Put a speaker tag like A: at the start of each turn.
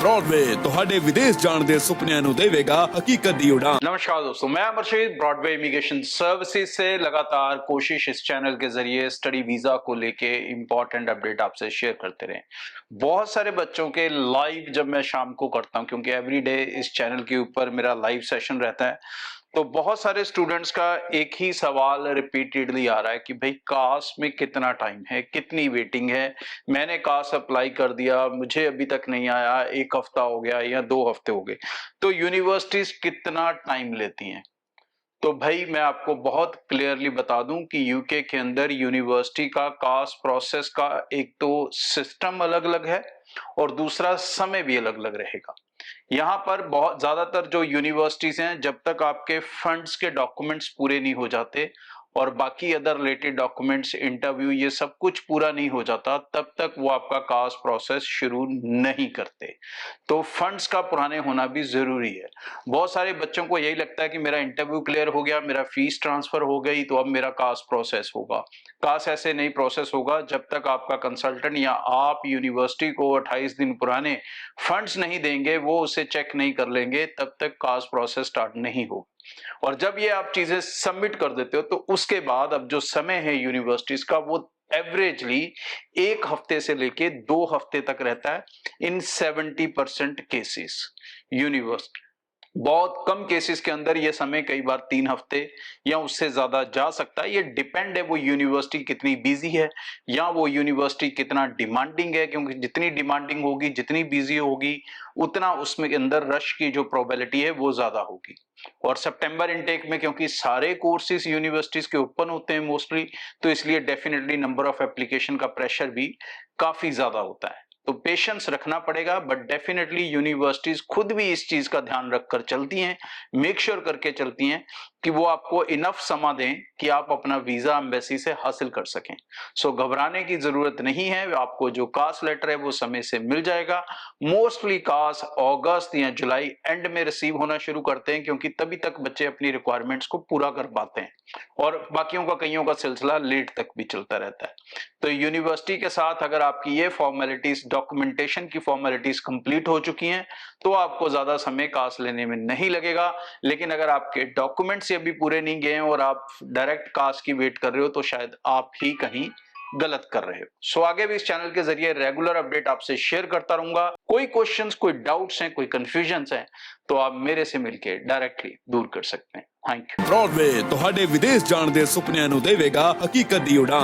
A: Broadway ਤੁਹਾਡੇ ਵਿਦੇਸ਼ ਜਾਣ ਦੇ ਸੁਪਨਿਆਂ ਨੂੰ ਦੇਵੇਗਾ ਹਕੀਕਤ ਦੀ ਉਡਾਨ।
B: नमस्कार दोस्तों, मैं अमर शहीद ब्रॉडवे इमिग्रेशन सर्विसेज से लगातार कोशिश इस चैनल के जरिए स्टडी वीजा को लेके इंपॉर्टेंट अपडेट आपसे शेयर करते रहे। बहुत सारे बच्चों के लाइव जब मैं शाम को करता हूं, क्योंकि एवरी डे इस चैनल के ऊपर मेरा लाइव सेशन रहता है, तो बहुत सारे स्टूडेंट्स का एक ही सवाल रिपीटेडली आ रहा है कि भाई कास्ट में कितना टाइम है, कितनी वेटिंग है। मैंने कास्ट अप्लाई कर दिया, मुझे अभी तक नहीं आया, एक हफ्ता हो गया या 2 हफ्ते हो गए, तो यूनिवर्सिटीज कितना टाइम लेती हैं। तो भाई मैं आपको बहुत क्लियरली बता दूं कि यूके के अंदर यूनिवर्सिटी का कास्ट प्रोसेस का एक तो सिस्टम अलग अलग है और दूसरा समय भी अलग अलग रहेगा। यहाँ पर बहुत ज्यादातर जो यूनिवर्सिटीज हैं, जब तक आपके फंड्स के डॉक्यूमेंट्स पूरे नहीं हो जाते और बाकी अदर रिलेटेड डॉक्यूमेंट्स, इंटरव्यू, ये सब कुछ पूरा नहीं हो जाता, तब तक वो आपका कास्ट प्रोसेस शुरू नहीं करते। तो फंड्स का पुराने होना भी जरूरी है। बहुत सारे बच्चों को यही लगता है कि मेरा इंटरव्यू क्लियर हो गया, मेरा फीस ट्रांसफर हो गई, तो अब मेरा कास्ट प्रोसेस होगा। कास्ट ऐसे नहीं प्रोसेस होगा जब तक आपका कंसल्टेंट या आप यूनिवर्सिटी को 28 दिन पुराने फंड्स नहीं देंगे, वो उसे चेक नहीं कर लेंगे, तब तक कास्ट प्रोसेस स्टार्ट नहीं होगा। और जब ये आप चीजें सबमिट कर देते हो, तो उसके बाद अब जो समय है यूनिवर्सिटीज का, वो एवरेजली 1 हफ्ते से लेके 2 हफ्ते तक रहता है इन 70% केसेस। यूनिवर्सिटी बहुत कम केसेस के अंदर ये समय कई बार 3 हफ्ते या उससे ज्यादा जा सकता है। ये डिपेंड है वो यूनिवर्सिटी कितनी बिजी है या वो यूनिवर्सिटी कितना डिमांडिंग है, क्योंकि जितनी डिमांडिंग होगी, जितनी बिजी होगी, उतना उसमें के अंदर रश की जो प्रोबेबिलिटी है वो ज्यादा होगी। और सितंबर इनटेक में क्योंकि सारे कोर्सेज यूनिवर्सिटीज के ओपन होते हैं मोस्टली, तो इसलिए डेफिनेटली नंबर ऑफ एप्लीकेशन का प्रेशर भी काफी ज्यादा होता है। तो पेशेंस रखना पड़ेगा, बट डेफिनेटली यूनिवर्सिटीज खुद भी इस चीज का ध्यान रखकर चलती हैं, मेक श्योर करके चलती हैं कि वो आपको इनफ समय दें कि आप अपना वीजा एम्बेसी से हासिल कर सकें। सो घबराने की जरूरत नहीं है, आपको जो कास्ट लेटर है वो समय से मिल जाएगा। मोस्टली कास्ट अगस्त या जुलाई एंड में रिसीव होना शुरू करते हैं, क्योंकि तभी तक बच्चे अपनी रिक्वायरमेंट्स को पूरा कर पाते हैं, और बाकियों का, कईयों का सिलसिला लेट तक भी चलता रहता है। तो यूनिवर्सिटी के साथ अगर आपकी ये फॉर्मेलिटीज, डॉक्यूमेंटेशन की फॉर्मेलिटीज कंप्लीट हो चुकी हैं, तो आपको ज्यादा समय कास्ट लेने में नहीं लगेगा। लेकिन अगर आपके डॉक्यूमेंट्स अभी पूरे नहीं गए हैं और आप डायरेक्ट कास्ट की वेट कर रहे हो, तो शायद आप ही कहीं गलत कर रहे हो। सो आगे भी इस चैनल के जरिए रेगुलर अपडेट आपसे शेयर करता रहूंगा। कोई क्वेश्चंस, कोई डाउट्स हैं, कोई कंफ्यूजन्स हैं, तो आप मेरे से मिलके डायरेक्टली दूर कर सकते हैं। Thank you.
A: ब्रॉडवे ਤੁਹਾਡੇ ਵਿਦੇਸ਼ ਜਾਣ ਦੇ ਸੁਪਨਿਆਂ ਨੂੰ ਦੇਵੇਗਾ ਹਕੀਕਤ ਦੀ ਉਡਾਨ।